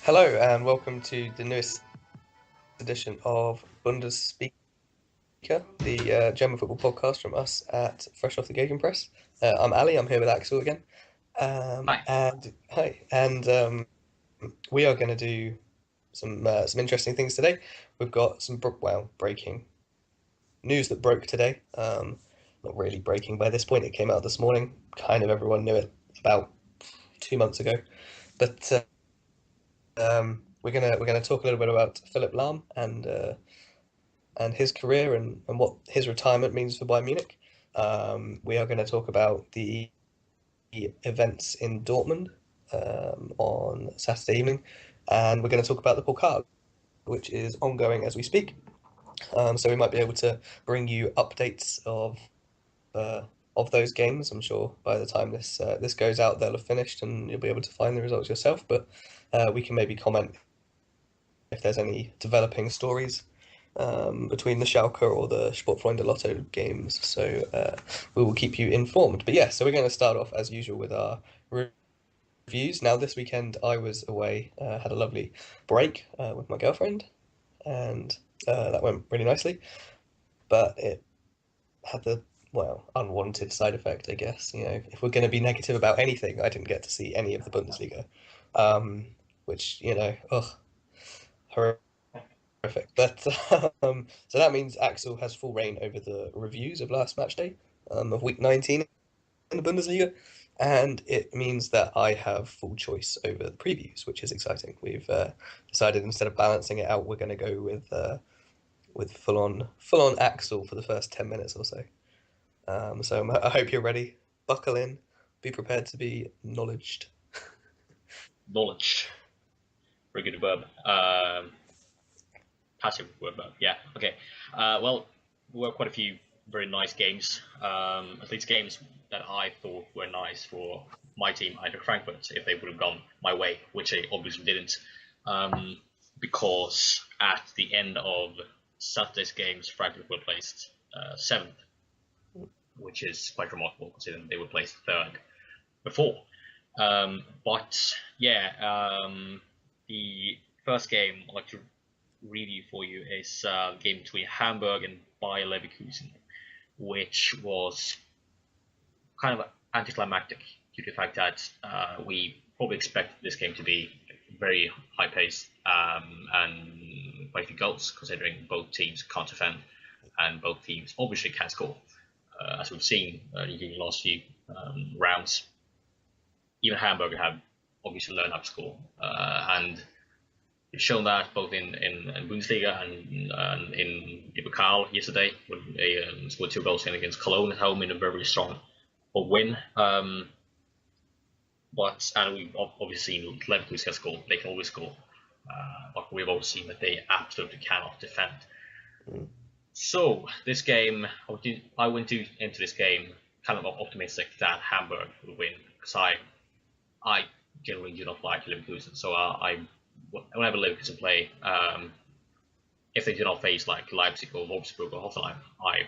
Hello and welcome to the newest edition of BundesSpeaker, the German football podcast from us at Fresh Off the Gegen Press. I'm Ali. I'm here with Axel again. Hi. And hi, and we are going to do some interesting things today. We've got some breaking news that broke today. Not really breaking by this point. It came out this morning. Kind of everyone knew it about 2 months ago, but we're gonna talk a little bit about Philipp Lahm and his career and what his retirement means for Bayern Munich. We are going to talk about the events in Dortmund on Saturday evening, and we're going to talk about the Pokal, which is ongoing as we speak. So we might be able to bring you updates of those games. I'm sure by the time this goes out, they'll have finished, and you'll be able to find the results yourself. But we can maybe comment if there's any developing stories between the Schalke or the Sportfreunde Lotto games. So we will keep you informed. But yeah, so we're going to start off as usual with our reviews. Now, this weekend I was away, had a lovely break with my girlfriend, and that went really nicely. But it had the unwanted side effect, I guess. You know, if we're going to be negative about anything, I didn't get to see any of the Bundesliga, um, which ugh, horrific. But so that means Axel has full reign over the reviews of last match day of week 19 in the Bundesliga, and it means that I have full choice over the previews, which is exciting. We've decided instead of balancing it out, we're going to go with full on Axel for the first 10 minutes or so. So I hope you're ready. Buckle in. Be prepared to be knowledged. Knowledge. Very good verb. Passive verb. Yeah. Okay. Well, there were quite a few very nice games. At least games that I thought were nice for my team, either Frankfurt, if they would have gone my way, which they obviously didn't. Because at the end of Saturday's games, Frankfurt were placed seventh, which is quite remarkable considering they were placed third before. But yeah, the first game I'd like to review for you is the game between Hamburg and Bayer Leverkusen, which was kind of anticlimactic due to the fact that we probably expected this game to be very high paced and quite a few goals, considering both teams can't defend and both teams obviously can score. As we've seen in the last few rounds, even Hamburg have obviously learned how to score, and they've shown that both in Bundesliga and in the Pokal yesterday when they scored 2 goals against Cologne at home in a very strong win. And we've obviously seen Leverkusen can score; they can always score. But we've also seen that they absolutely cannot defend. Mm. So this game, I went into this game kind of optimistic that Hamburg would win because I generally do not like Leverkusen. So whenever Leverkusen play, if they do not face like Leipzig or Wolfsburg or Hoffenheim, I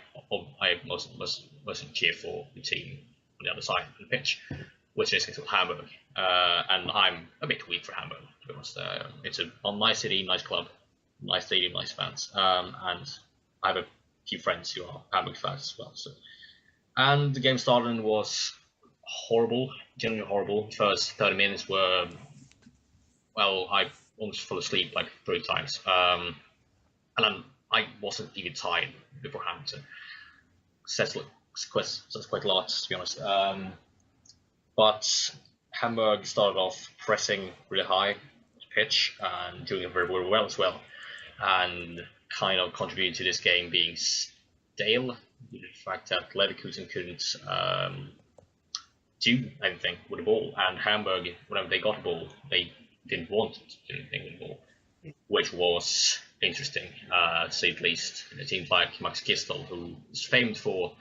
mostly cheer for the team on the other side of the pitch, which is Hamburg. And I'm a bit weak for Hamburg, to be honest. It's a nice city, nice club, nice stadium, nice fans, and I have a few friends who are Hamburg fans as well. So, and the game started and was horrible, genuinely horrible. First 30 minutes were, well, I almost fell asleep like 3 times. And I wasn't even tired before Hamilton. Says quite a lot, to be honest. But Hamburg started off pressing really high pitch and doing it very, very well as well. And kind of contributed to this game being stale, due to the fact that Leverkusen couldn't do anything with the ball, and Hamburg, whenever they got the ball, they didn't want to do anything with the ball, which was interesting, to say the least. It seems like Max Gistel, who is famed for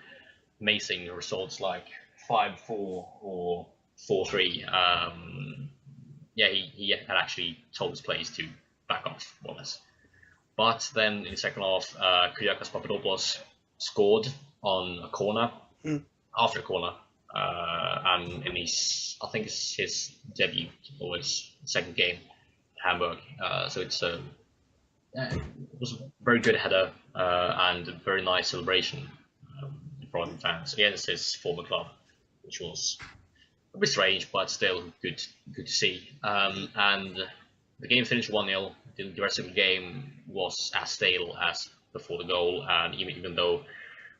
amazing results like 5-4 or 4-3, yeah, he had actually told his players to back off, more or less. But then in the second half, Kyriakos Papadopoulos scored on a corner, after a corner, and I think it's his debut or his second game Hamburg. So it was a very good header and a very nice celebration from fans against his former club, which was a bit strange, but still good to see. And the game finished 1-0. The rest of the game was as stale as before the goal, and even though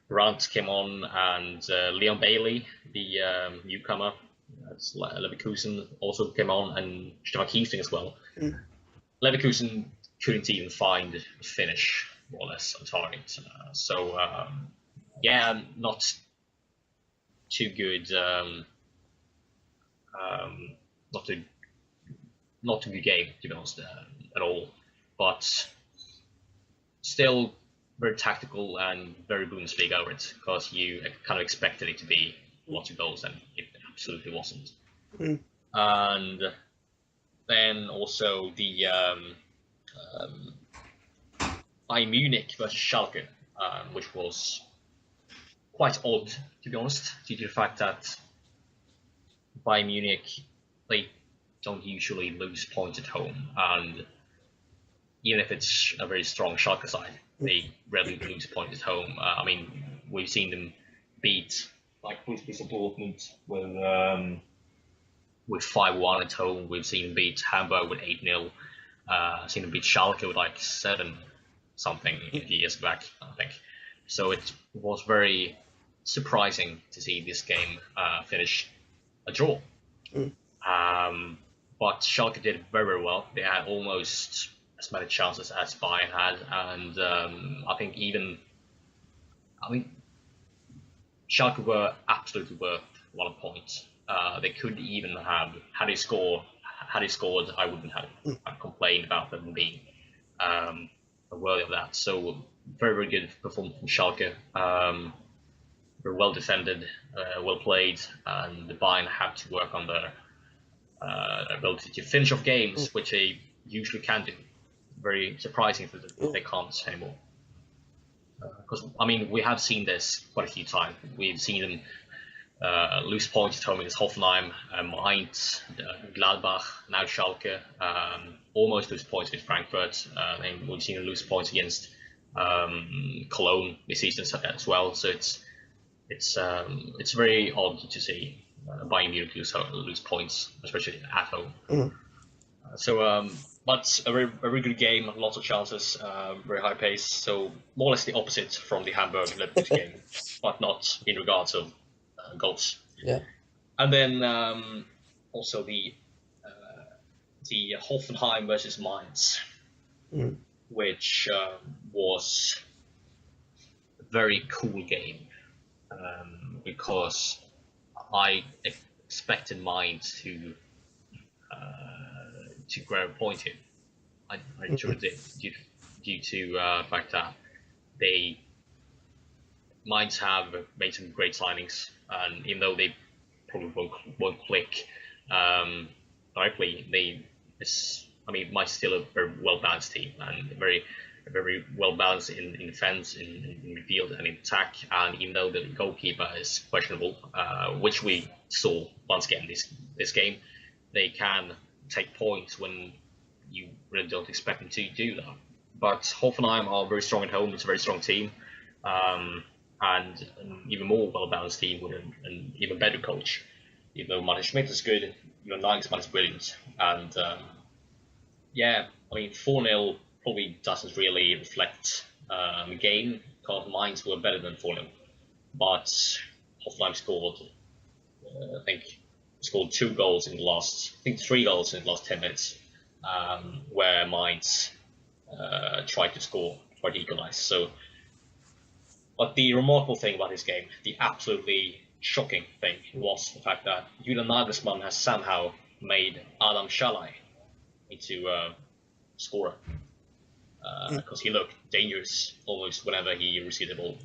Brandt came on and Leon Bailey, the newcomer, that's Leverkusen, also came on, and Stefan Kiesling as well. Leverkusen couldn't even find a finish, more or less, on target. Yeah, not too good. Not a good game, to be honest, at all. But still very tactical and very Bundesliga over it, because you kind of expected it to be lots of goals, and it absolutely wasn't. And then also the Bayern Munich versus Schalke, which was quite odd, to be honest, due to the fact that Bayern Munich, they don't usually lose points at home, and even if it's a very strong Schalke side, they rarely lose points at home. I mean, we've seen them beat like BundesSpeaker Dortmund with 5-1 at home. We've seen them beat Hamburg with 8-0. Seen them beat Schalke with like 7 something years back, I think. So it was very surprising to see this game finish a draw. But Schalke did very, very well. They had almost as many chances as Bayern had, and I think Schalke were absolutely worth 1 point. They could even have, had they scored, I wouldn't have complained about them being worthy of that. So very, very good performance from Schalke. Very well defended, well played, and the Bayern had to work on their ability to finish off games, which they usually can do. Very surprising that they can't anymore. Because I mean, we have seen this quite a few times. We've seen them lose points at home against Hoffenheim, Mainz, Gladbach, now Schalke. Almost lose points against Frankfurt. And we've seen them lose points against Cologne this season as well. So it's very odd to see Bayern Munich lose points, especially at home. But a very good game, lots of chances, very high pace. So more or less the opposite from the Hamburg Leverkusen game, but not in regards of goals. Yeah. And then also the Hoffenheim versus Mainz, which was a very cool game, because I expected Mainz to grab a point here. I truly did, due to the fact that Mainz have made some great signings, and even though they probably won't click directly, Mainz is still a very well balanced team, and very well balanced in defense, in midfield, and in attack. And even though the goalkeeper is questionable, which we saw once again this game, they can take points when you really don't expect them to do that. But Hoffenheim are very strong at home. It's a very strong team, and an even more well-balanced team with an even better coach. Even though Martin Schmidt is good, Nagelsmann is brilliant. And 4-0 probably doesn't really reflect the game, because Mainz were better than 4-0. But Hoffenheim scored, scored 2 goals in the last, 3 goals in the last 10 minutes, where Mainz tried to equalize. So, but the remarkable thing about this game, the absolutely shocking thing, was the fact that Julian Nagelsmann has somehow made Adam Szalai into a scorer, because he looked dangerous almost whenever he received the ball.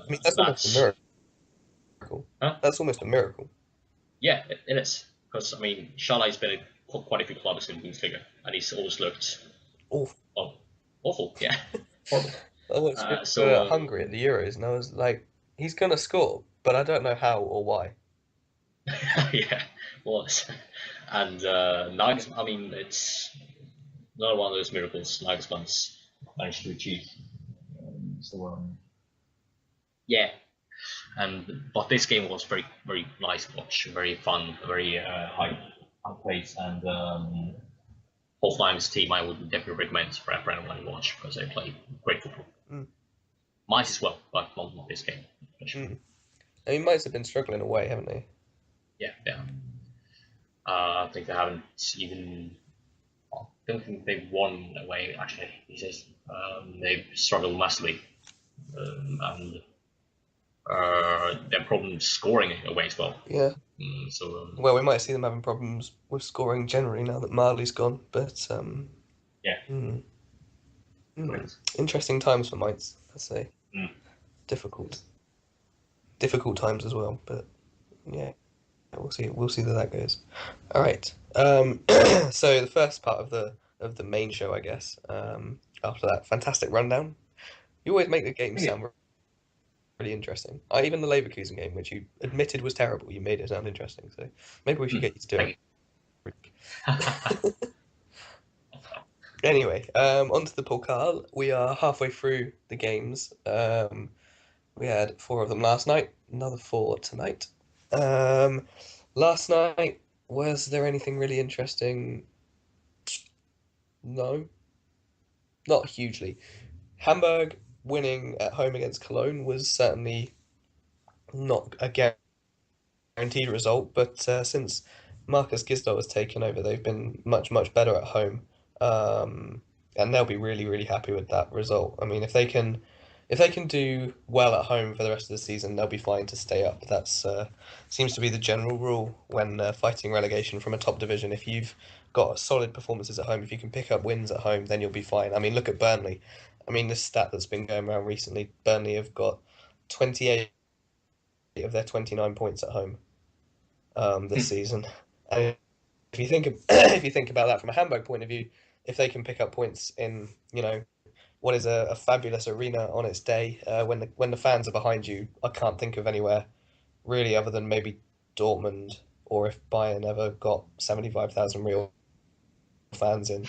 That's almost a miracle. Huh? That's almost a miracle. Yeah, it is. Because, Szalai's been at quite a few clubs in Bundesliga, and he's always looked awful. Yeah, horrible. I was Hungary at the Euros, and I was like, he's going to score, but I don't know how or why. Yeah, was. And Nagelsmann, another one of those miracles Nagelsmann's managed to achieve. Yeah, but this game was very very nice to watch, very fun, very high pace, and Hoffenheim's team I would definitely recommend for everyone to watch because they play great football. Mm. Mainz as well, but not this game. Mm. I mean, Mainz have been struggling away, haven't they? Yeah, yeah. I think they haven't even. I don't think they've won away. Actually, he says they've struggled massively, and their problems scoring away as well. Yeah. So Well, we might see them having problems with scoring generally now that Marley's gone, but yeah, mm, correct. interesting times for Mainz, I'd say. Mm. Difficult, difficult times as well, but yeah, we'll see how that goes. All right. So the first part of the main show, I guess. After that fantastic rundown, you always make the game Yeah. sound really interesting. Even the Leverkusen game, which you admitted was terrible, you made it sound interesting. So maybe we should get you to do Thank it. you. Anyway, onto the Pokal. We are halfway through the games. We had four of them last night, another four tonight. Um, Last night, was there anything really interesting? No, not hugely. Hamburg winning at home against Cologne was certainly not a guaranteed result, but since Marcus Gisdol has taken over, they've been much better at home, um, and they'll be really happy with that result. I mean, if they can do well at home for the rest of the season, they'll be fine to stay up. That's seems to be the general rule when fighting relegation from a top division. If you've got solid performances at home, if you can pick up wins at home, then you'll be fine. I mean, look at Burnley. I mean, this stat that's been going around recently, Burnley have got 28 of their 29 points at home this season. And if you think if you think about that from a Hamburg point of view, if they can pick up points in what is a fabulous arena on its day, when the fans are behind you, I can't think of anywhere really other than maybe Dortmund, or if Bayern ever got 75,000 real fans in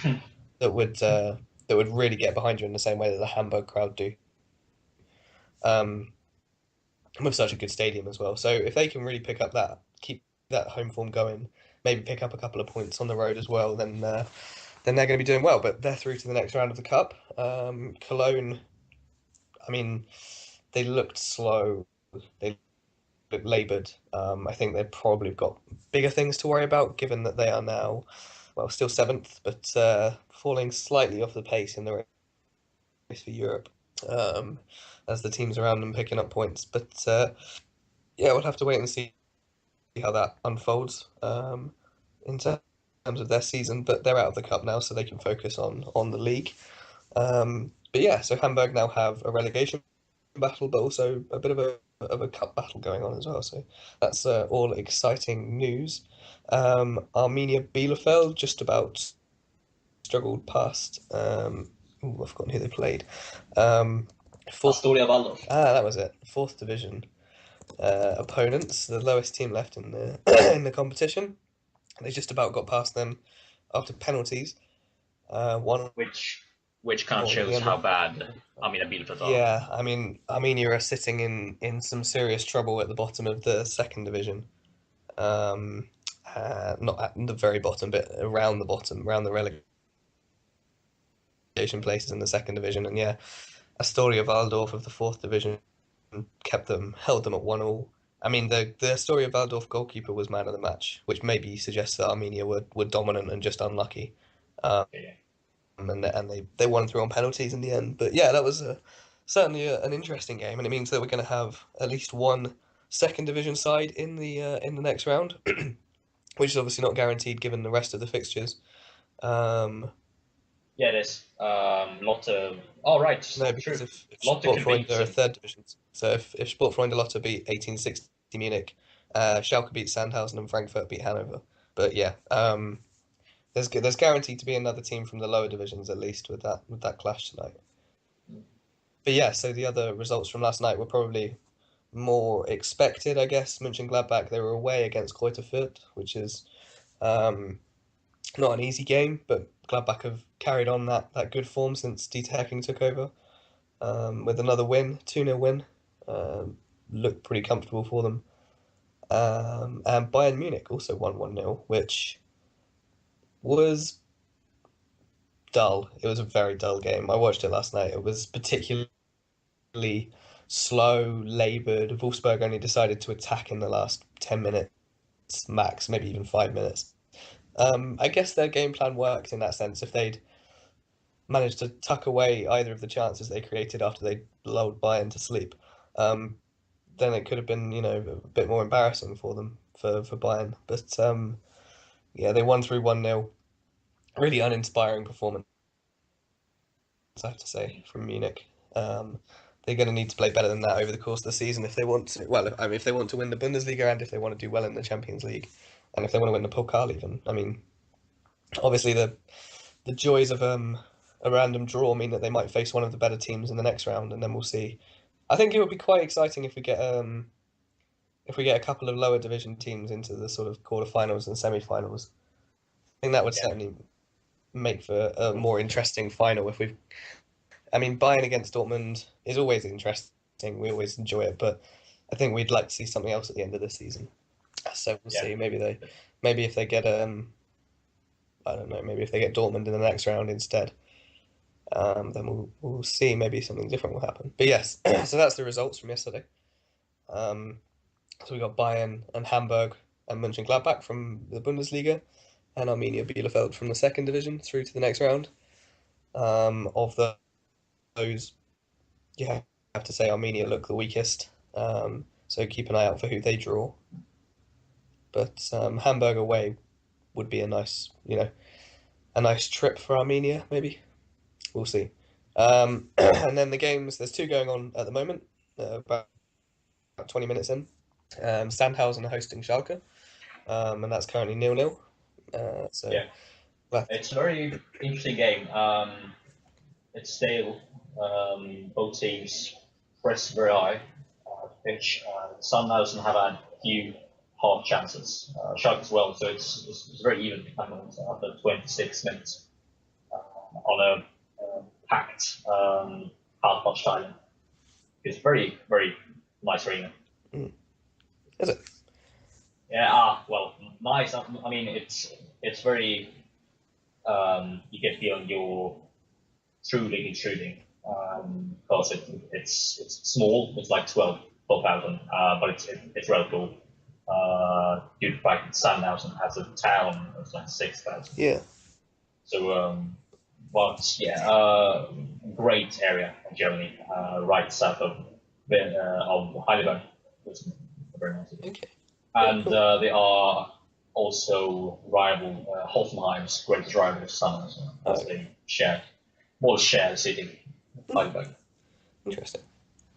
that would really get behind you in the same way that the Hamburg crowd do. Um, with such a good stadium as well. So if they can really pick up keep that home form going, maybe pick up a couple of points on the road as well, then they're going to be doing well. But they're through to the next round of the cup. Cologne, I mean, they looked slow. They looked laboured. I think they've probably got bigger things to worry about, given that they are now, well, still seventh, but falling slightly off the pace in the race for Europe. Um, as the teams around them picking up points, but yeah, we'll have to wait and see how that unfolds in terms of their season. But they're out of the cup now, so they can focus on the league. But yeah, so Hamburg now have a relegation battle, but also a bit of a cup battle going on as well. So that's all exciting news. Arminia Bielefeld just about struggled past. Ooh, I've forgotten who they played. Fourth, Astoria Waldorf. that was it. Fourth division opponents, the lowest team left in the in the competition. They just about got past them after penalties. One Which kind of more than the shows other. how bad Bielefeld are. Yeah, I mean, Armenia are sitting in some serious trouble at the bottom of the second division. Not at the very bottom, but around the bottom, around the relegation places in the second division. And yeah, Astoria Waldorf of the fourth division held them at 1-1. I mean, the Astoria Waldorf goalkeeper was man of the match, which maybe suggests that Armenia were dominant and just unlucky. Um, Yeah. and they won through on penalties in the end. But yeah, that was certainly an interesting game, and it means that we're going to have at least one second division side in the next round, which is obviously not guaranteed given the rest of the fixtures. Um, Yeah, there's lot of. Oh, right, no, true. because if Lotte could Sportfreunde beat are a some. third division, so if Sportfreunde Lotte beat 1860 Munich, Schalke beat Sandhausen, and Frankfurt beat Hanover. But yeah, there's guaranteed to be another team from the lower divisions at least with that clash tonight. But yeah, so the other results from last night were probably more expected, I guess. Mönchengladbach, they were away against Greuther Fürth, which is um, not an easy game, but Gladbach have carried on that good form since Dieter Hecking took over, with another win, 2-0 win. Looked pretty comfortable for them. And Bayern Munich also won 1-0, which was dull. It was a very dull game. I watched it last night. It was particularly slow, laboured. Wolfsburg only decided to attack in the last 10 minutes max, maybe even 5 minutes. I guess their game plan worked in that sense. If they'd managed to tuck away either of the chances they created after they lulled Bayern to sleep, then it could have been, a bit more embarrassing for them, for Bayern. But yeah, they won through 1-0. Really uninspiring performance, I have to say, from Munich. They're going to need to play better than that over the course of the season if they want to. Well, I mean, if they want to win the Bundesliga and if they want to do well in the Champions League, and if they want to win the Pokal even. I mean, obviously the joys of a random draw mean that they might face one of the better teams in the next round, and then we'll see. I think it would be quite exciting if we get a couple of lower division teams into the sort of quarterfinals and semi-finals. I think that would certainly make for a more interesting final if we've. I mean, Bayern against Dortmund is always interesting. We always enjoy it, but I think we'd like to see something else at the end of the season. So we'll see. Maybe if they get I don't know. Maybe if they get Dortmund in the next round instead, then we'll see. Maybe something different will happen. But yes, so that's the results from yesterday. So we got Bayern and Hamburg and Mönchengladbach from the Bundesliga, and Arminia Bielefeld from the second division through to the next round. Of those, you have to say Armenia look the weakest. So keep an eye out for who they draw. But Hamburg away would be a nice trip for Armenia, maybe. We'll see. And then the games, there's two going on at the moment, about 20 minutes in. Sandhausen are hosting Schalke, and that's currently 0-0. So Yeah, it's a very interesting game. It's stale. Both teams press very high pitch. Sandhausen have had a few half chances. Schalke as well, so it's very even after 26 minutes on a packed half-pitch stadium. It's very, very nice arena. Is it? Yeah, well, nice. I mean, it's very. You get feeling you're intruding, because it's small. It's like 12,000, but it's relatively due to the fact that Sandhausen has a town that's like 6,000. Yeah. So, but yeah, great area of Germany, right south of Heidelberg. It's very nice. Okay. And they are also rival Hoffenheim's greatest rival of Sandhausen, as they more share the city. Heidelberg. Interesting.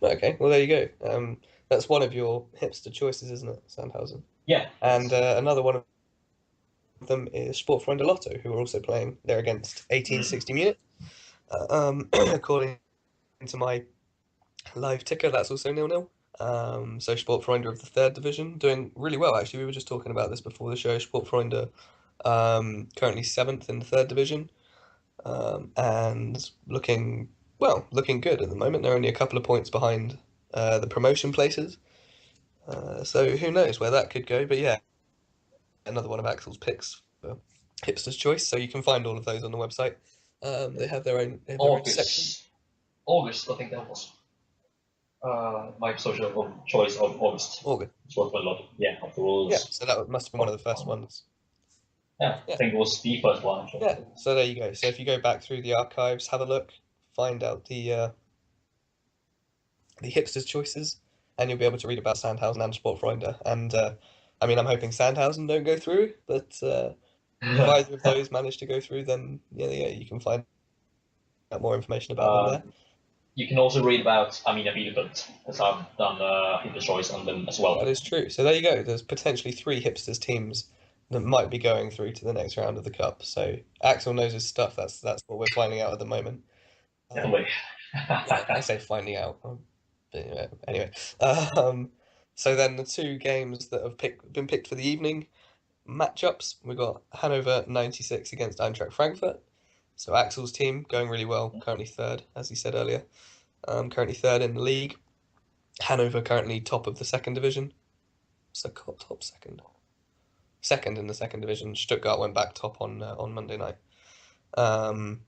Okay, well there you go. That's one of your hipster choices, isn't it, Sandhausen? Yeah. And another one of them is Sportfreunde Lotto, who are also playing. They're against 1860 Munich. According to my live ticker, that's also 0-0. So Sportfreunde of the third division doing really well. Actually, we were just talking about this before the show. Sportfreunde currently 7th in the third division, and looking good at the moment. They're only a couple of points behind the promotion places. So who knows where that could go? But yeah, another one of Axel's picks for Hipster's Choice. So you can find all of those on the website. They have their own section. August, I think that was. My social choice of August. It's worth a lot. Yeah, after all. Yeah, so that must have been one of the first ones. Yeah, I think it was the first one. Actually. Yeah, so there you go. So if you go back through the archives, have a look, find out the hipsters' choices, and you'll be able to read about Sandhausen and Sportfreunde. And I mean, I'm hoping Sandhausen don't go through, but if either of those manage to go through, then yeah, you can find out more information about them there. You can also read about Arminia Bielefeld, because I've done Hipster's Choice on them as well. That is true. So there you go. There's potentially 3 hipsters teams that might be going through to the next round of the cup. So Axel knows his stuff. That's what we're finding out at the moment. Definitely. I say finding out. Anyway. So then the 2 games that have been picked for the evening. matchups, we got Hanover 96 against Eintracht Frankfurt. So Axel's team going really well, currently third, as he said earlier. Currently third in the league. Hanover currently top of the second division. So top second. Second in the second division. Stuttgart went back top on Monday night. On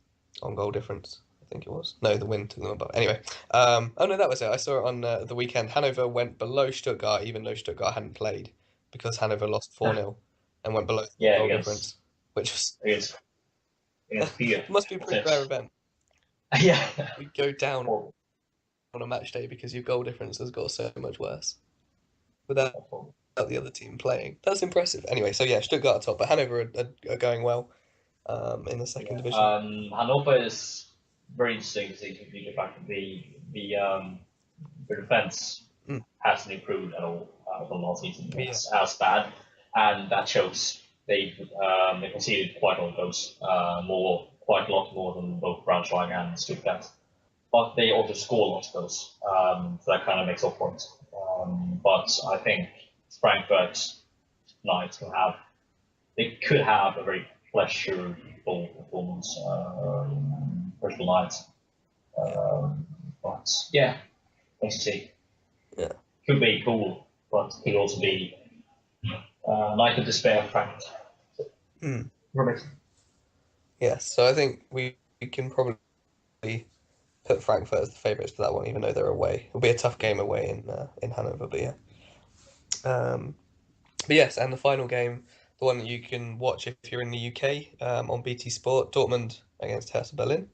goal difference, I think it was. No, the win took them above. Anyway, oh no, that was it. I saw it on the weekend. Hanover went below Stuttgart, even though Stuttgart hadn't played, because Hanover lost 4-0 and went below the Yeah, goal difference, which was against Pia. must be a pretty rare event. Yeah. You go down Awful. on a match day because your goal difference has got so much worse without Awful. the other team playing. That's impressive. Anyway, so yeah, Stuttgart are top, but Hanover are going well in the second division. Hannover is very interesting to see the fact that the defense Mm. hasn't improved at all from last season. Yeah. It's as bad, and that shows they conceded quite a lot of goals, quite a lot more than both Braunschweig and Stuttgart. But they also score lots of goals, so that kind of makes up for it. But I think Frankfurt tonight could have a very pleasurable performance first night. But yeah, let's see. Yeah. Could be cool, but could also be night of despair, Frankfurt. Mm. Robert. Yes, so I think we can probably put Frankfurt as the favourites for that one, even though they're away. It'll be a tough game away in Hanover, but yeah. But yes, and the final game, the one that you can watch if you're in the UK on BT Sport, Dortmund against Hertha Berlin.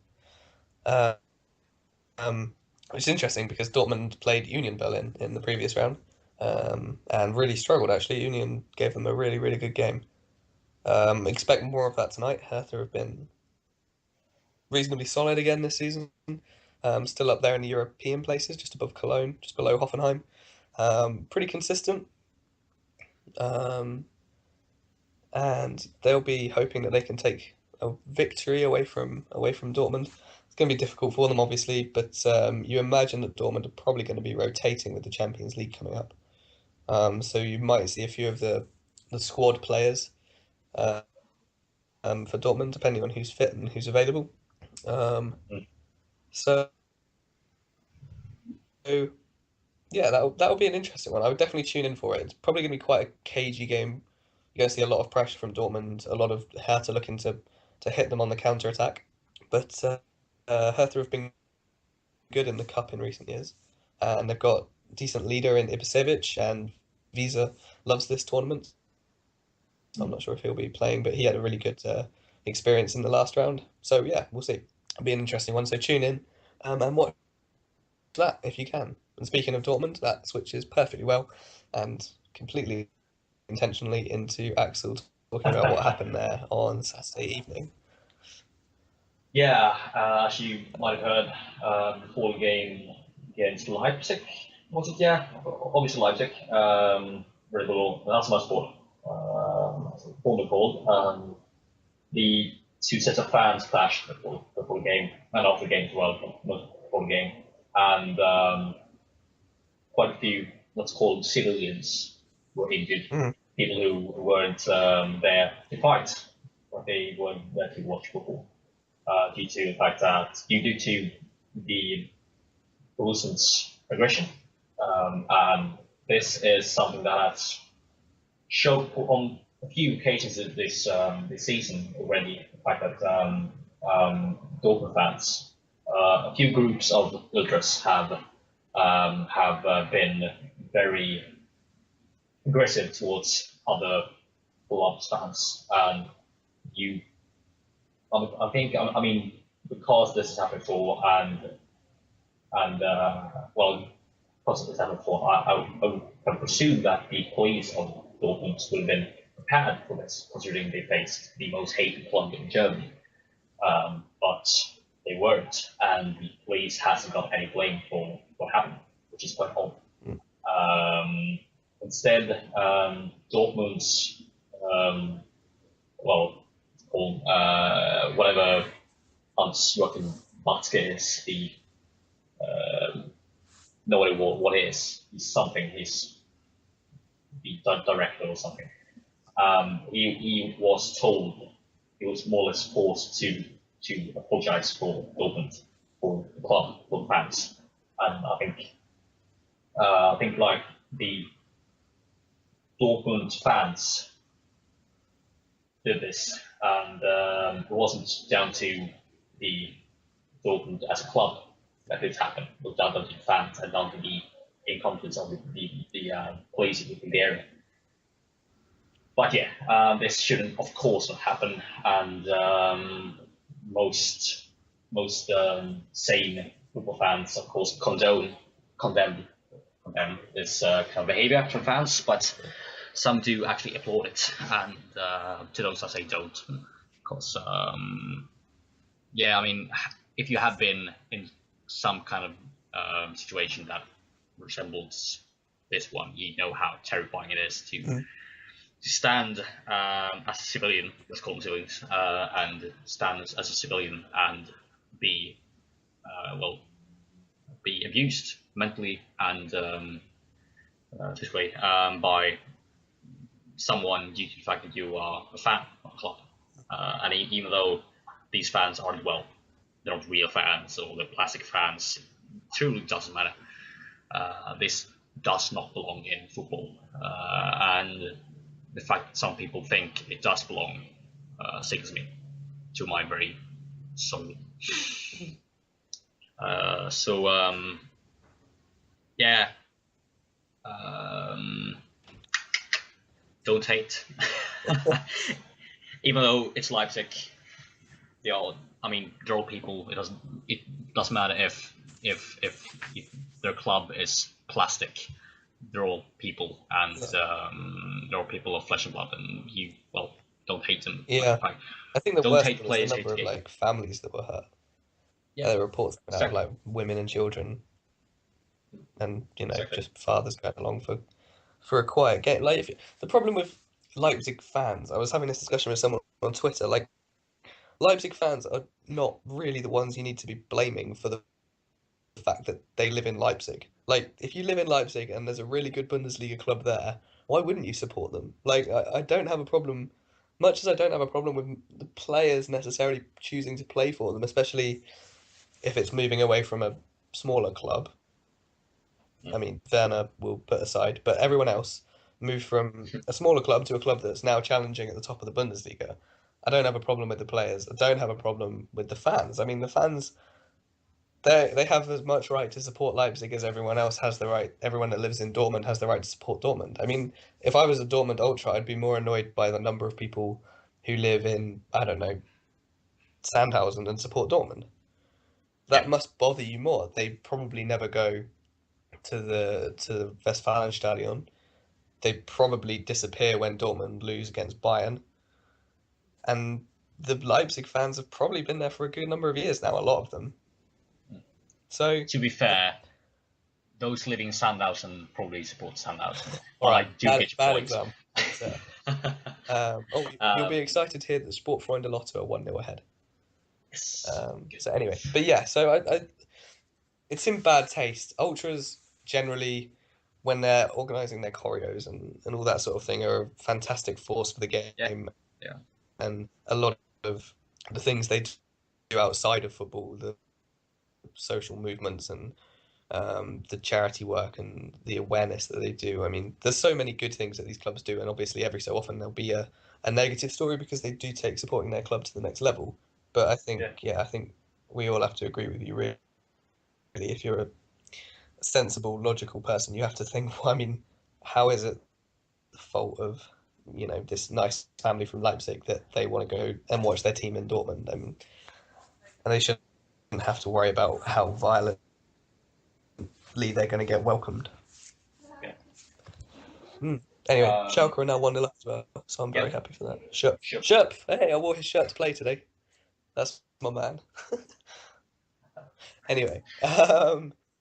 Which is interesting because Dortmund played Union Berlin in the previous round and really struggled actually. Union gave them a really, really good game. Expect more of that tonight. Hertha have been reasonably solid again this season. Still up there in the European places, just above Cologne, just below Hoffenheim. Pretty consistent. And they'll be hoping that they can take a victory away from Dortmund. It's going to be difficult for them, obviously, but you imagine that Dortmund are probably going to be rotating with the Champions League coming up. So you might see a few of the squad players for Dortmund, depending on who's fit and who's available. So yeah, that'll be an interesting one. I would definitely tune in for it. It's probably going to be quite a cagey game. You're going to see a lot of pressure from Dortmund, a lot of Hertha looking to hit them on the counter attack. But Hertha have been good in the cup in recent years, and they've got a decent leader in Ibisevic, and Visa loves this tournament. So I'm not sure if he'll be playing, but he had a really good experience in the last round. So yeah, we'll see. It'll be an interesting one. So tune in and watch that if you can. And speaking of Dortmund, that switches perfectly well and completely intentionally into Axel talking about what happened there on Saturday evening. Yeah, as you might have heard, before the game against Leipzig, was it? Yeah, obviously Leipzig. Very cool. That's my sport. Former called. The two sets of fans clashed before the game and after the game as well, not before the game. And quite a few, let's call them civilians, were injured. People who weren't there to fight, but they weren't there to watch football. Due to the fact that due to the Wilson's aggression, and this is something that has showed on a few occasions this season already. The fact that Dortmund fans, a few groups of ultras have been very aggressive towards other club fans, and I mean, because this has happened before, well, because this happened before, I would presume that the police of Dortmund would have been prepared for this, considering they faced the most hated club in Germany. But they weren't, and the police hasn't got any blame for what happened, which is quite odd. Instead, Dortmund's called whatever Hans-Joachim Watzke is, the nobody what is. He's something. He's the director or something. he was told, he was more or less forced to apologize for Dortmund, for the club, for the fans, and I think like the Dortmund fans did this, and it wasn't down to the Dortmund as a club that this happened. It was down to the fans and down to the incompetence of the police in the area. But yeah, this shouldn't, of course, not happen, and most sane football fans, of course, condemn this kind of behavior from fans, but some do actually applaud it, and to those I say don't, because yeah, I mean, if you have been in some kind of situation that resembles this one, you know how terrifying it is to stand as a civilian, let's call them civilians, and stand as a civilian and be be abused mentally and physically by someone due to the fact that you are a fan of a club. And even though these fans aren't, well, they're not real fans or they're plastic fans, it truly doesn't matter. This does not belong in football. And the fact that some people think it does belong sickens me to my very soul. Yeah, don't hate. Even though it's Leipzig, they're all people. It doesn't matter if their club is plastic. They're all people, and they're all people of flesh and blood, and you don't hate them. Yeah, I think the don't worst hate one is the players, hate number the of game. like families that were hurt. Yeah, There are reports about exactly. like women and children, and Exactly. just fathers going along for a quiet game. Like the problem with Leipzig fans, I was having this discussion with someone on Twitter. Like Leipzig fans are not really the ones you need to be blaming for the fact that they live in Leipzig. Like if you live in Leipzig and there's a really good Bundesliga club there, why wouldn't you support them? Like I don't have a problem, much as I don't have a problem with the players necessarily choosing to play for them, especially if it's moving away from a smaller club. I mean, Werner will put aside, but everyone else moved from a smaller club to a club that's now challenging at the top of the Bundesliga. I don't have a problem with the players. I don't have a problem with the fans. I mean, the fans, they have as much right to support Leipzig as everyone else has the right. Everyone that lives in Dortmund has the right to support Dortmund. I mean, if I was a Dortmund ultra, I'd be more annoyed by the number of people who live in, I don't know, Sandhausen and support Dortmund. Yeah. That must bother you more. They probably never go to the Westfalenstadion. They probably disappear when Dortmund lose against Bayern. And the Leipzig fans have probably been there for a good number of years now, a lot of them. So To be fair, those living in Sandhausen probably support Sandhausen. all But I right, do get your bad point. example. You'll be excited to hear that Sportfreunde Lotto are 1-0 ahead. Yes. So anyway, but yeah, so I it's in bad taste. Ultras generally, when they're organising their choreos and all that sort of thing, are a fantastic force for the game. Yeah. And a lot of the things they do outside of football, the social movements and the charity work and the awareness that they do. I mean, there's so many good things that these clubs do, and obviously every so often there'll be a negative story because they do take supporting their club to the next level. But I think, I think we all have to agree with you, really. If you're a sensible, logical person, you have to think, well, I mean, how is it the fault of, this nice family from Leipzig that they want to go and watch their team in Dortmund? I mean, and they shouldn't have to worry about how violently they're going to get welcomed. Anyway, Schalke are now 1-0 up as well, so I'm very happy for that. Schupp, hey, I wore his shirt to play today. That's my man. Anyway,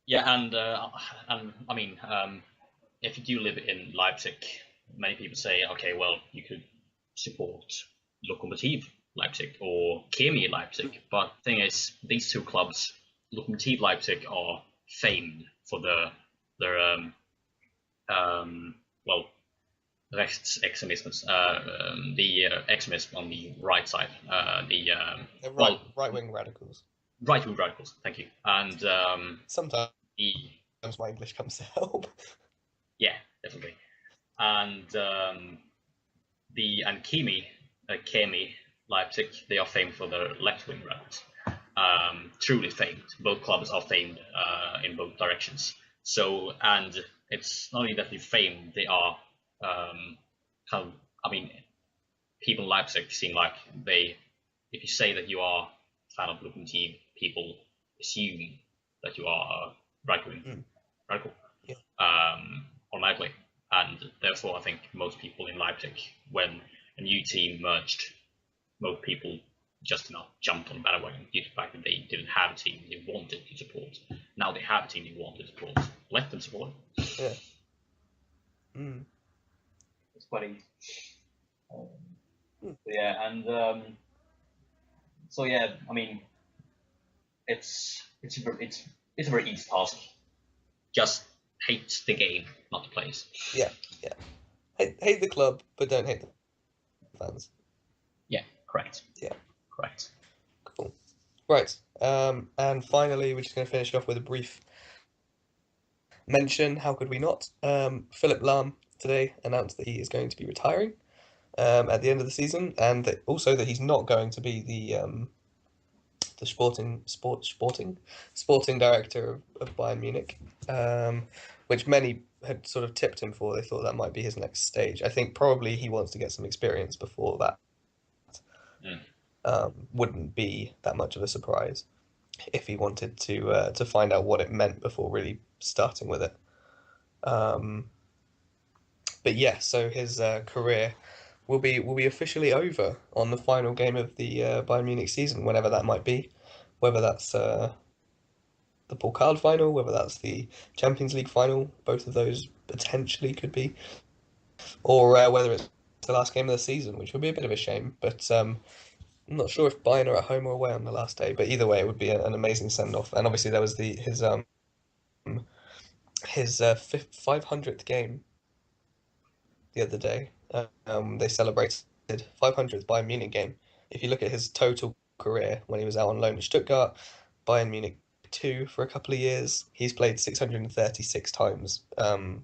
Yeah, and I mean, if you do live in Leipzig, many people say, okay, well, you could support Lokomotiv Leipzig or Chemie Leipzig, but the thing is, these two clubs, Lokomotiv Leipzig, are famed for their Rechtsextremismus, the extremism on the right side, the The well, right-wing radicals. right-wing radicals. Thank you. And Sometimes the my English comes to help. yeah, definitely. And Kemi, Leipzig, they are famed for their left-wing radicals. Truly famed. Both clubs are famed in both directions. So, and it's not only that they're famed, they are kind of, I mean, people in Leipzig seem like if you say that you are a fan of the Liverpool team, people assume that you are right-wing radical Yeah. automatically. And therefore, I think most people in Leipzig, when a new team merged, most people just jumped on the bandwagon due to the fact that they didn't have a team they wanted to support. Now they have a team they wanted to support. Let them support. Yeah. Mm. It's quite easy. Yeah, and so yeah, I mean, it's a very easy task. Just hate the game, not the players. Yeah. Hate the club, but don't hate the fans. Yeah, correct. Yeah. Correct. Cool. Right. And finally, we're just going to finish off with a brief mention. How could we not? Philip Lahm today announced that he is going to be retiring at the end of the season, and that also that he's not going to be the sporting director of Bayern Munich, which many had sort of tipped him for. They thought that might be his next stage. I think probably he wants to get some experience before that. Wouldn't be that much of a surprise if he wanted to find out what it meant before really starting with it. But yeah, so his career will be officially over on the final game of the Bayern Munich season, whenever that might be, whether that's the Pokal final, whether that's the Champions League final, both of those potentially could be, or whether it's the last game of the season, which would be a bit of a shame. But I'm not sure if Bayern are at home or away on the last day. But either way, it would be an amazing send off. And obviously there was his 500th game the other day. They celebrated 500th Bayern Munich game. If you look at his total career when he was out on loan at Stuttgart, Bayern Munich 2 for a couple of years, he's played 636 times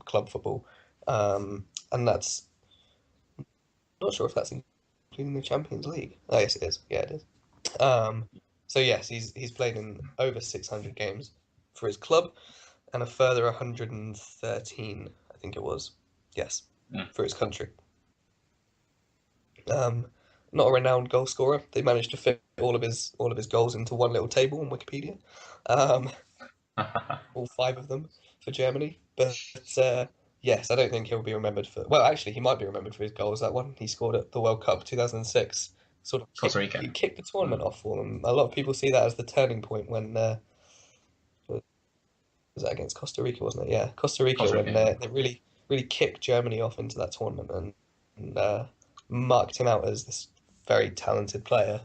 club football, and that's not sure if that's including the Champions League. Oh yes, it is. Yeah, it is. So yes, he's played in over 600 games for his club, and a further 113, I think it was. Yes, for his country. Not a renowned goal scorer. They managed to fit all of his goals into one little table on Wikipedia. All 5 of them for Germany. But yes, I don't think he'll be remembered for. Well, actually, he might be remembered for his goals. That one he scored at the World Cup 2006. Sort of Costa Rica. He kicked the tournament off for them. A lot of people see that as the turning point when was that against Costa Rica, wasn't it? Yeah, Costa Rica when they really kicked Germany off into that tournament and marked him out as this very talented player,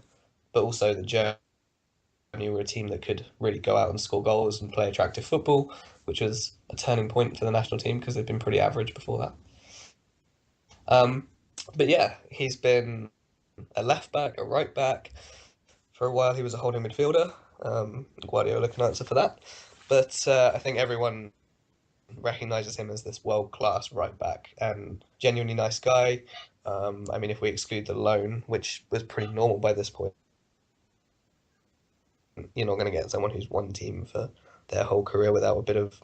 but also that Germany were a team that could really go out and score goals and play attractive football, which was a turning point for the national team because they've been pretty average before that. But yeah, he's been a left back, a right back. For a while, he was a holding midfielder. Guardiola can answer for that. But I think everyone recognizes him as this world-class right back and genuinely nice guy. I mean, if we exclude the loan, which was pretty normal by this point, you're not going to get someone who's one team for their whole career without a bit of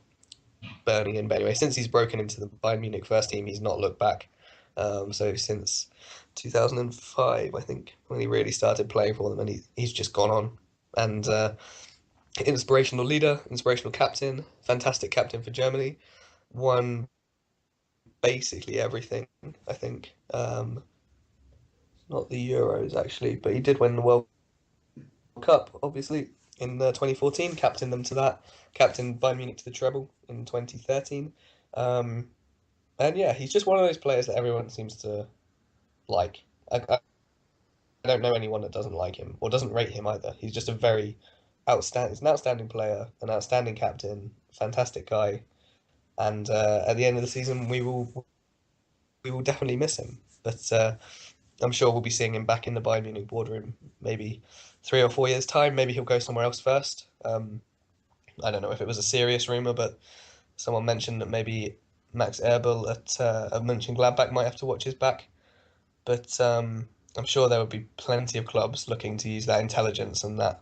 burning in. But anyway, since he's broken into the Bayern Munich first team, he's not looked back. So since 2005, I think, when he really started playing for them, and he's just gone on. And inspirational leader, inspirational captain, fantastic captain for Germany, won basically everything, I think. Not the Euros, actually, but he did win the World Cup, obviously, in 2014, captained them to that, captained Bayern Munich to the treble in 2013. And yeah, he's just one of those players that everyone seems to like. I don't know anyone that doesn't like him or doesn't rate him either. He's just he's an outstanding player, an outstanding captain, fantastic guy. And at the end of the season, we will we will definitely miss him. But I'm sure we'll be seeing him back in the Bayern Munich boardroom maybe 3 or 4 years' time. Maybe he'll go somewhere else first. I don't know if it was a serious rumor, but someone mentioned that maybe Max Eberl at Mönchengladbach might have to watch his back. But I'm sure there would be plenty of clubs looking to use that intelligence and that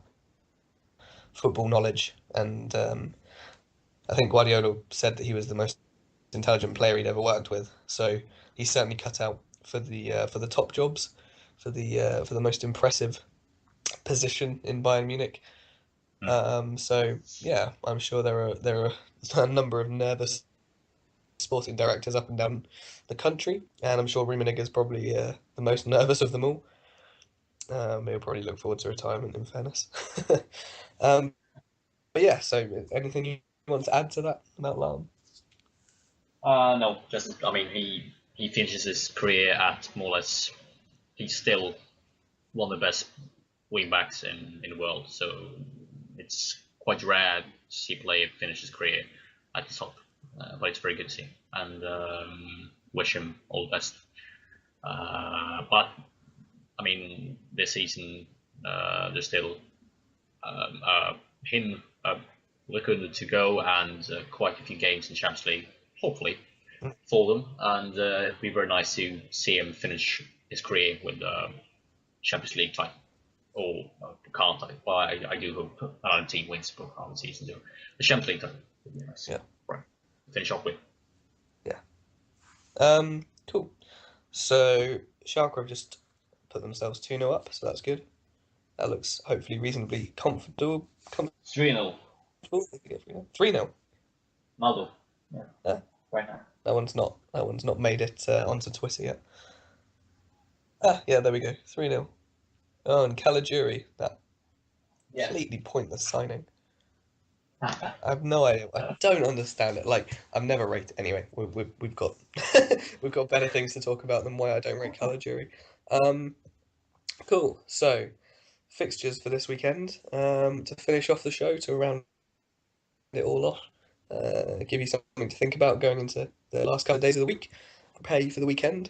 football knowledge. And I think Guardiola said that he was the most intelligent player he'd ever worked with. So he's certainly cut out for the top jobs, for the most impressive position in Bayern Munich. So yeah, I'm sure there are a number of nervous sporting directors up and down the country, and I'm sure Rummenigge is probably the most nervous of them all. He'll probably look forward to retirement, in fairness. um, but yeah, so anything you want to add to that about Lahm? No, just I mean he finishes his career at more or less. He's still one of the best wing backs in the world, so it's quite rare to see a player finish his career at the top. But it's very good to see, and wish him all the best. But I mean, this season there's still him looking to go, and quite a few games in Champions League, hopefully for them, and it'd be very nice to see him finish his career with the Champions League title or Pokal title. Well, I do hope another team wins Pokal this season too. The Champions League title would be nice. Yeah. Right. Finish off with. Yeah. Cool. So Schalke have just put themselves 2-0 up, so that's good. That looks hopefully reasonably comfortable. 3-0. 3-0. Maldo. Yeah. Right now. That one's not made it onto Twitter yet. Yeah, there we go. 3-0. Oh, and Caligiuri, that completely pointless signing. I have no idea. I don't understand it. Like, I've never rated. Anyway, we've got we've got better things to talk about than why I don't rate Caligiuri. Cool. So, fixtures for this weekend. To finish off the show, to round it all off, give you something to think about going into the last couple of days of the week, prepare you for the weekend.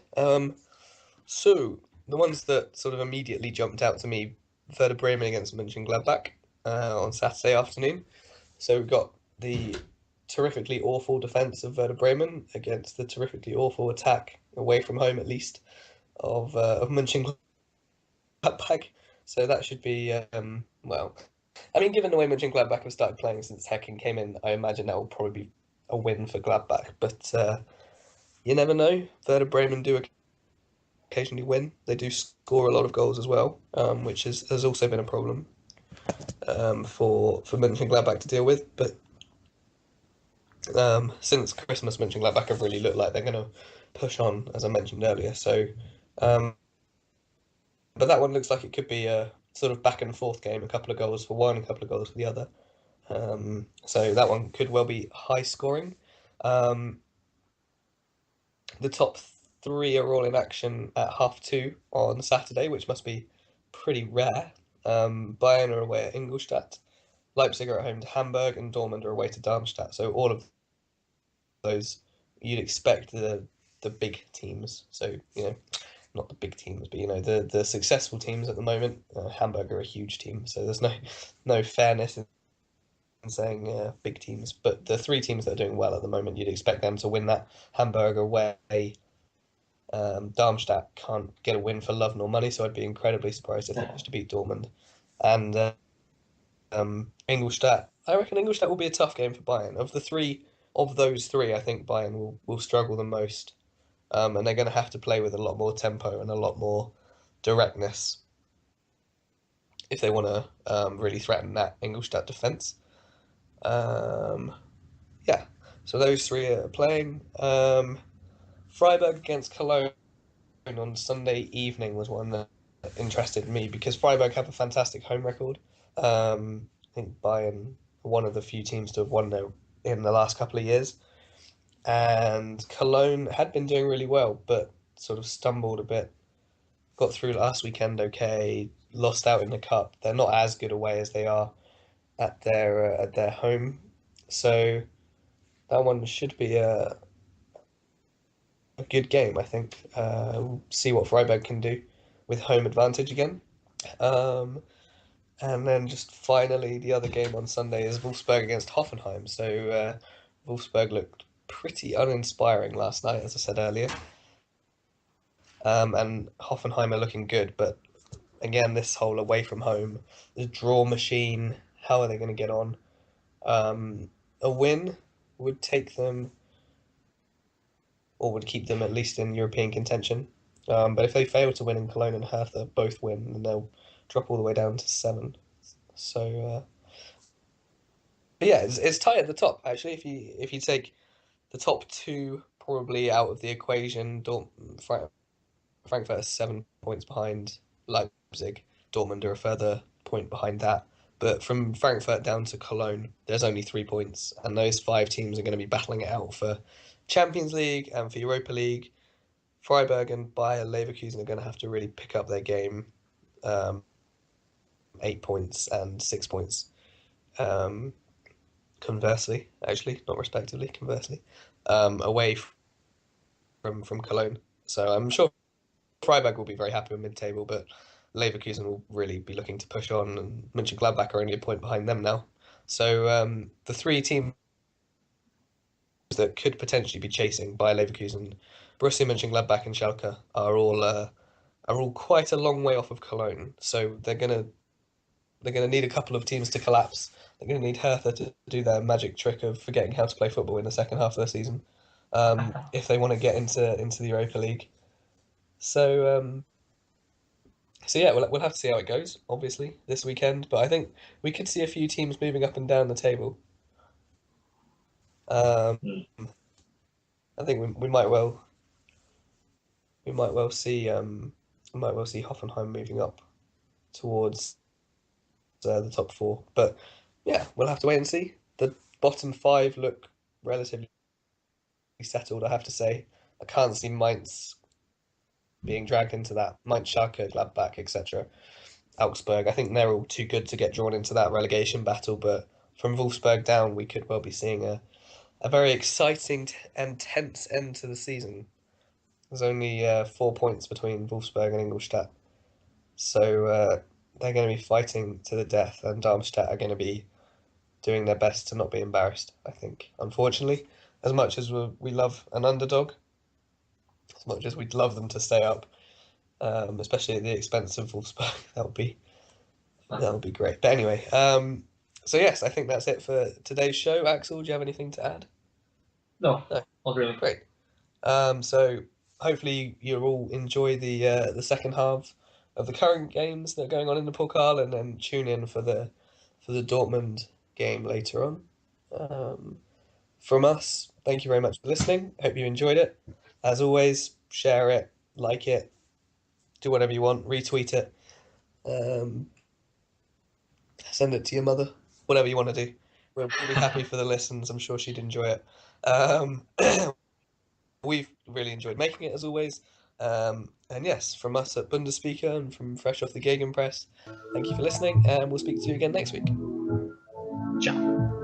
So the ones that sort of immediately jumped out to me: Werder Bremen against Mönchengladbach on Saturday afternoon. So we've got the terrifically awful defense of Werder Bremen against the terrifically awful attack, away from home at least, of Mönchengladbach. So that should be well. I mean, given the way Mönchengladbach have started playing since Hecking came in, I imagine that will probably be a win for Gladbach. But you never know. Werder Bremen do occasionally win. They do score a lot of goals as well, which has also been a problem for Mönchengladbach to deal with. But since Christmas, Mönchengladbach have really looked like they're going to push on, as I mentioned earlier. So, but that one looks like it could be a sort of back and forth game, a couple of goals for one, a couple of goals for the other. So that one could well be high scoring. The top three are all in action at 2:30 on Saturday, which must be pretty rare. Bayern are away at Ingolstadt, Leipzig are at home to Hamburg, and Dortmund are away to Darmstadt. So all of those you'd expect the big teams. So not the big teams, but the successful teams at the moment. Hamburg are a huge team, so there's no fairness in saying big teams. But the three teams that are doing well at the moment, you'd expect them to win that. Hamburg away. Darmstadt can't get a win for love nor money, so I'd be incredibly surprised if they managed to beat Dortmund. And Ingolstadt, I reckon Ingolstadt will be a tough game for Bayern. Of those three, I think Bayern will struggle the most. And they're going to have to play with a lot more tempo and a lot more directness if they want to really threaten that Ingolstadt defence. Yeah, so those three are playing. Freiburg against Cologne on Sunday evening was one that interested me because Freiburg have a fantastic home record. I think Bayern are one of the few teams to have won there in the last couple of years. And Cologne had been doing really well, but sort of stumbled a bit. Got through last weekend okay, lost out in the cup. They're not as good away as they are at their home. So that one should be good game, I think. We'll see what Freiburg can do with home advantage again. Um, and then just finally, the other game on Sunday is Wolfsburg against Hoffenheim. So Wolfsburg looked pretty uninspiring last night, as I said earlier. And Hoffenheim are looking good, but again, this whole away from home, the draw machine, how are they going to get on? A win would take them, or would keep them at least in European contention. But if they fail to win and Cologne and Hertha both win, then they'll drop all the way down to 7. So, but yeah, it's tight at the top actually. If you take the top two probably out of the equation, Frankfurt is 7 points behind Leipzig. Dortmund are a further point behind that. But from Frankfurt down to Cologne, there's only 3 points, and those 5 teams are going to be battling it out for Champions League and for Europa League. Freiburg and Bayer Leverkusen are going to have to really pick up their game. 8 points and 6 points. Conversely, actually, not respectively, conversely, away from Cologne. So I'm sure Freiburg will be very happy with mid-table, but Leverkusen will really be looking to push on, and Mönchengladbach are only a point behind them now. So the 3 teams that could potentially be chasing Bayer Leverkusen, Borussia Mönchengladbach, and Schalke are all quite a long way off of Cologne. So they're gonna need a couple of teams to collapse. They're gonna need Hertha to do their magic trick of forgetting how to play football in the second half of the season, if they want to get into the Europa League. So so yeah, we'll have to see how it goes, obviously, this weekend. But I think we could see a few teams moving up and down the table. Um, Mm. I think we might well see Hoffenheim moving up towards the top 4. But yeah, we'll have to wait and see. The bottom 5 look relatively settled, I have to say. I can't see Mainz being dragged into that. Mainz, Schalke, Gladbach, etc. Augsburg. I think they're all too good to get drawn into that relegation battle. But from Wolfsburg down, we could well be seeing a very exciting and tense end to the season. There's only 4 points between Wolfsburg and Ingolstadt. So they're going to be fighting to the death, and Darmstadt are going to be doing their best to not be embarrassed, I think. Unfortunately, as much as we love an underdog, as much as we'd love them to stay up, especially at the expense of Wolfsburg, that would be great. But anyway, so yes, I think that's it for today's show. Axel, do you have anything to add? No, No, not really. great. So hopefully you'll all enjoy the second half of the current games that are going on in the Pokal, and then tune in for the Dortmund game later on. Um, from us, thank you very much for listening. Hope you enjoyed it. As always, share it, like it, do whatever you want, retweet it, um, send it to your mother, whatever you want to do. We'll be happy for the listens. I'm sure she'd enjoy it. Um, we've really enjoyed making it as always. And yes, from us at BundesSpeaker and from fresh off the Gegen press, thank you for listening, and we'll speak to you again next week. Ciao.